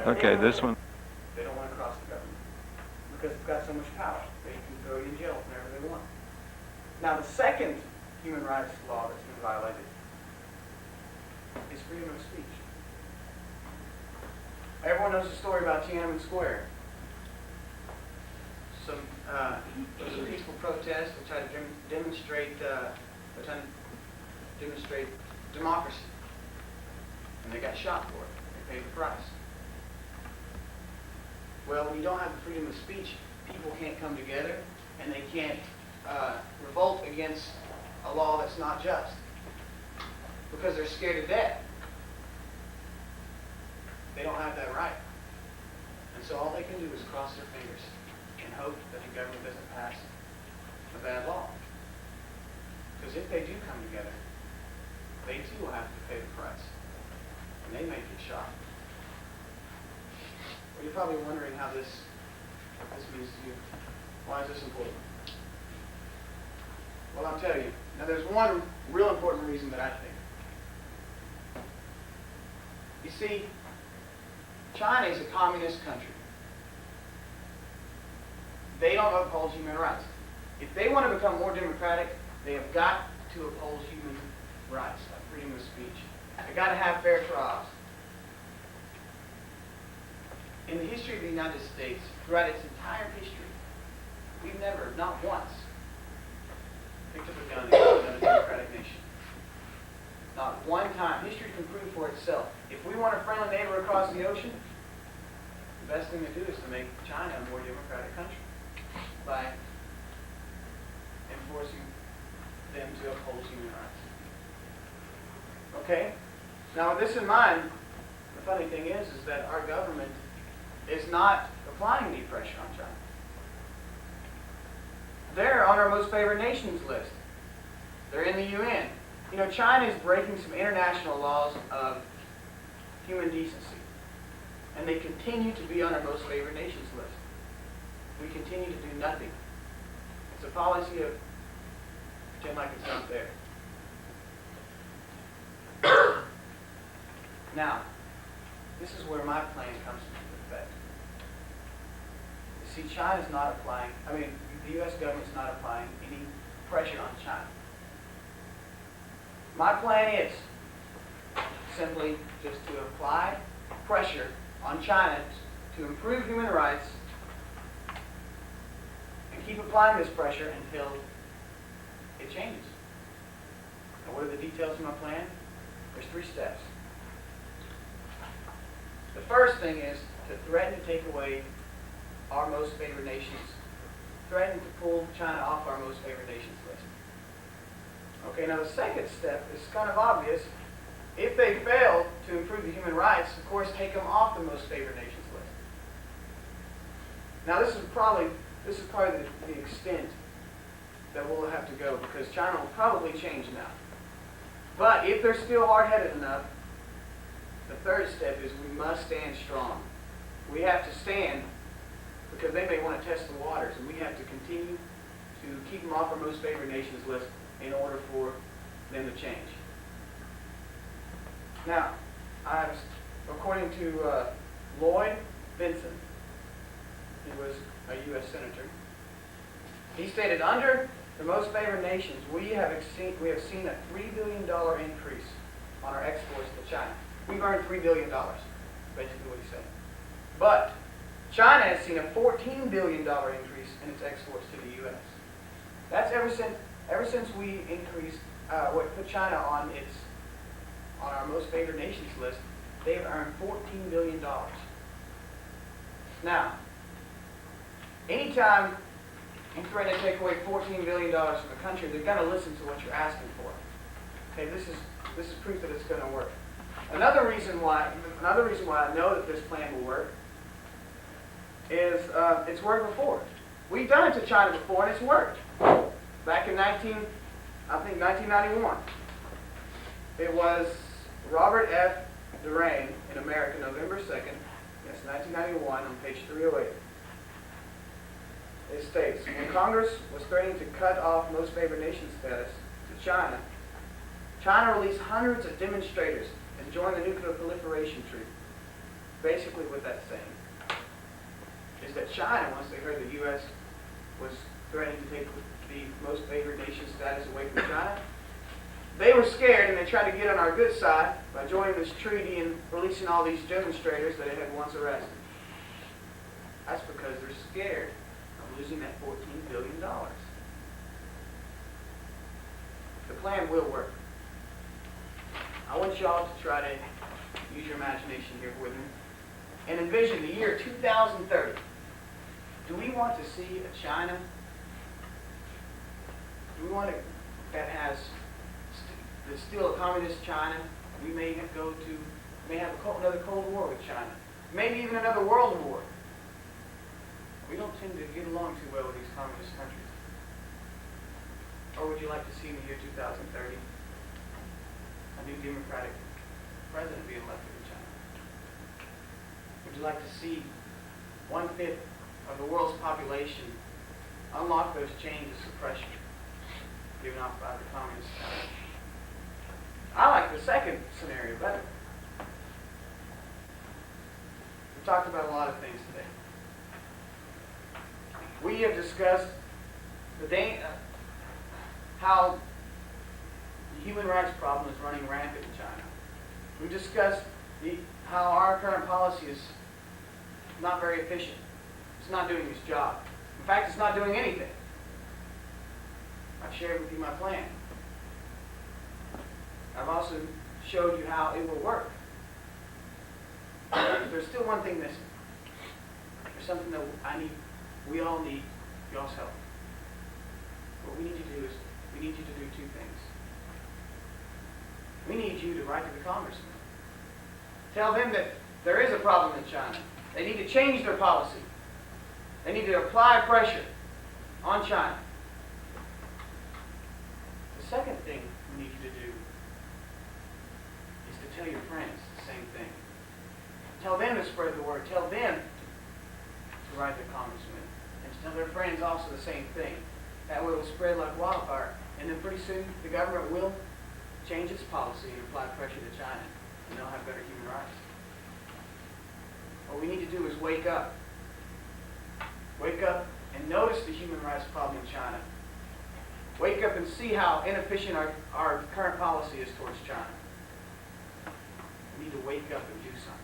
Okay, this one. They don't want to cross the government because it's got so much power. They can throw you in jail whenever they want. Now, the second human rights law that's been violated is freedom of speech. Everyone knows the story about Tiananmen Square. It was a peaceful protest to try to demonstrate democracy, and they got shot for it. They paid the price. Well, when you don't have the freedom of speech, people can't come together, and they can't revolt against a law that's not just, because they're scared to death. They don't have that right. And so all they can do is cross their fingers and hope that the government doesn't pass a bad law. Because if they do come together, they too will have to pay the price. And they may get shot. Well, you're probably wondering what this means to you. Why is this important? Well, I'll tell you. Now, there's one real important reason that I think. You see, China is a communist country. They don't uphold human rights. If they want to become more democratic, they have got to uphold human rights, like freedom of speech. They've got to have fair trials. In the history of the United States, throughout its entire history, we've never, not once, picked up a gun against another democratic nation. Not one time. History can prove for itself. If we want a friendly neighbor across the ocean, the best thing to do is to make China a more democratic country by enforcing them to uphold human rights. Okay? Now, with this in mind, the funny thing is that our government is not applying any pressure on China. They're on our most favored nations list. They're in the UN. You know, China is breaking some international laws of human decency. And they continue to be on our most favored nations list. We continue to do nothing. It's a policy of pretend like it's not there. Now, this is where my plan comes into effect. You see, China's not applying, the U.S. government's not applying any pressure on China. My plan is simply just to apply pressure on China to improve human rights and keep applying this pressure until it changes. And what are the details of my plan? There's 3 steps. The first thing is to threaten to take away our most favored nations, threaten to pull China off our most favored nations list. Okay, now the second step is kind of obvious. If they fail to improve the human rights, of course, take them off the most favored nations list. Now, this is probably the extent that we'll have to go, because China will probably change now. But if they're still hard-headed enough, the third step is we must stand strong. We have to stand because they may want to test the waters, and we have to continue to keep them off our most favored nations list in order for them to change. Now, according to Lloyd Vincent, he was a U.S. senator, he stated, under the most favored nations, we have seen a $3 billion increase on our exports to China. We've earned $3 billion, basically what he's saying. But China has seen a $14 billion increase in its exports to the U.S. That's ever since we put China on our most favored nations list, they've earned $14 billion. Now, anytime you threaten to take away $14 billion from a country, they're going to listen to what you're asking for. Okay, this is proof that it's going to work. Another reason why I know that this plan will work is it's worked before. We've done it to China before, and it's worked. Back in 1991. It was Robert F. Durain in America, November 2nd, yes, 1991, on page 308. It states, when Congress was threatening to cut off most favored nation status to China, China released hundreds of demonstrators and joined the nuclear proliferation treaty. basically what that's saying is that China, once they heard the U.S. was threatening to take the most favored nation status away from China, they were scared, and they tried to get on our good side by joining this treaty and releasing all these demonstrators that it had once arrested. That's because they're scared of losing that $14 billion. The plan will work. I want y'all to try to use your imagination here with me and envision the year 2030. Do we want to see a China? Do we want that has that's still a communist China? We may have another Cold War with China, maybe even another World War. We don't tend to get along too well with these communist countries. Or would you like to see in the year 2030 a new democratic president being elected in China? Would you like to see 1/5 of the world's population unlock those chains of suppression given off by the communists? I like the second scenario better. We've talked about a lot of things today. We have discussed how the human rights problem is running rampant in China. We've discussed how our current policy is not very efficient. It's not doing its job. In fact, it's not doing anything. I've shared with you my plan. I've also showed you how it will work. There's still one thing missing. There's something that we all need y'all's help. What we need you to do is, we need you to do two things. We need you to write to the congressman. Tell them that there is a problem in China. They need to change their policy. They need to apply pressure on China. The second thing we need you to do is to tell your friends the same thing. Tell them to spread the word. Tell them to write to the congressman. And to tell their friends also the same thing. That way it will spread like wildfire. And then pretty soon the government will change its policy and apply pressure to China. And they'll have better human rights. What we need to do is wake up. Wake up and notice the human rights problem in China. Wake up and see how inefficient our current policy is towards China. We need to wake up and do something.